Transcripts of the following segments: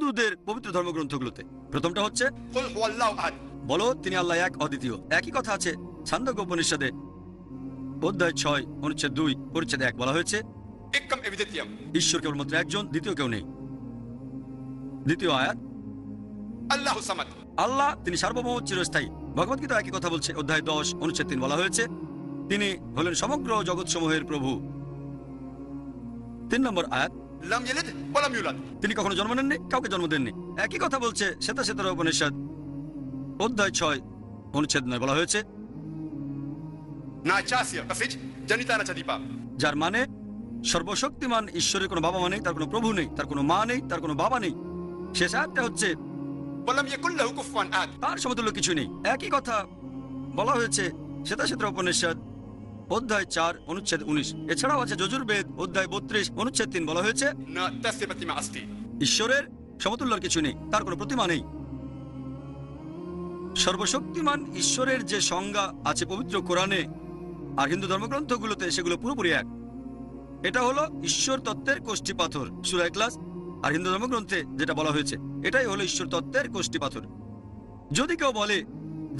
হিন্দুদের পবিত্র ধর্মগ্রন্থগুলোতে। প্রথমটা হচ্ছে, قل هو الله احد। বলো তিনি আল্লাহ এক, অদ্বিতীয়। একই কথা আছে ছান্দোক্য উপনিষদে অধ্যায় 6 অনুচ্ছেদ 2 পরিচ্ছেদ 1, বলা হয়েছে एकम एविदित्यम। ঈশ্বর কেবলমাত্র একজন, দ্বিতীয় কেউ নেই। দ্বিতীয় আয়াত, अल्लाहु समद। আল্লাহ তিনি সার্বভৌম, চিরস্থায়ী। ভগবদ্গীতা একই কথা বলছে অধ্যায় 10 অনুচ্ছেদ 3, বলা হয়েছে তিনি হলেন সমগ্র জগৎসমূহের প্রভু। 3 নম্বর আয়াত, लम यलिद वलम यूलद। তিনি কখনো জন্ম নেননি, কাউকে জন্ম দেননি। একই কথা বলছে শ্বেতাশ্বেতার উপনিষদ অধ্যায় 6 অনুচ্ছেদ 9, বলা হয়েছে ना चास्य कफिज जनिता न चदीपा। যার মানে সর্বশক্তিমান ঈশ্বরের কোনো বাবা মা নেই, তার কোনো প্রভু নেই, তার কোনো মা নেই, তার কোনো বাবা নেই। শেষ আয়াতটা হচ্ছে वलम यकुल लहु कुफुवन अहद। তার সমতুল্য কিছু নেই। একই কথা বলা হয়েছে শ্বেতাশ্বেতার উপনিষদ অধ্যায় 4 অনুচ্ছেদ 19। এছাড়াও আছে যজুর্বেদ অধ্যায় 32 অনুচ্ছেদ 3, বলা হয়েছে न तस्य प्रतिमा अस्ति। ঈশ্বরের সমতুল্যর কিছু নেই, তার কোনো প্রতিমা নেই। সর্বশক্তিমান ঈশ্বরের যে সংজ্ঞা আছে পবিত্র কোরআনে আর হিন্দু ধর্মগ্রন্থগুলোতে, সেগুলো পুরোপুরি এক। এটা হলো ঈশ্বর তত্ত্বের কোষ্ঠী পাথর, সূরা ইখলাস। আর হিন্দু ধর্মগ্রন্থে যেটা বলা হয়েছে এটাই হলো ঈশ্বর তত্ত্বের কোষ্ঠী পাথর। যদি কেউ বলে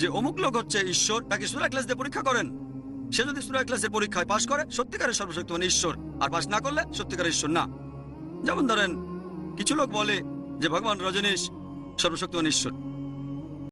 যে অমুক লোক হচ্ছে ঈশ্বর, তাকে সূরা ইখলাস দিয়ে পরীক্ষা করেন। সে যদি সূরা ইখলাসের পরীক্ষায় পাশ করে সত্যিকারের সর্বশক্তিমান ঈশ্বর, আর পাশ না করলে সত্যিকারের ঈশ্বর না। যেমন ধরেন কিছু লোক বলে যে ভগবান রজনীশ সর্বশক্তিমান ঈশ্বর,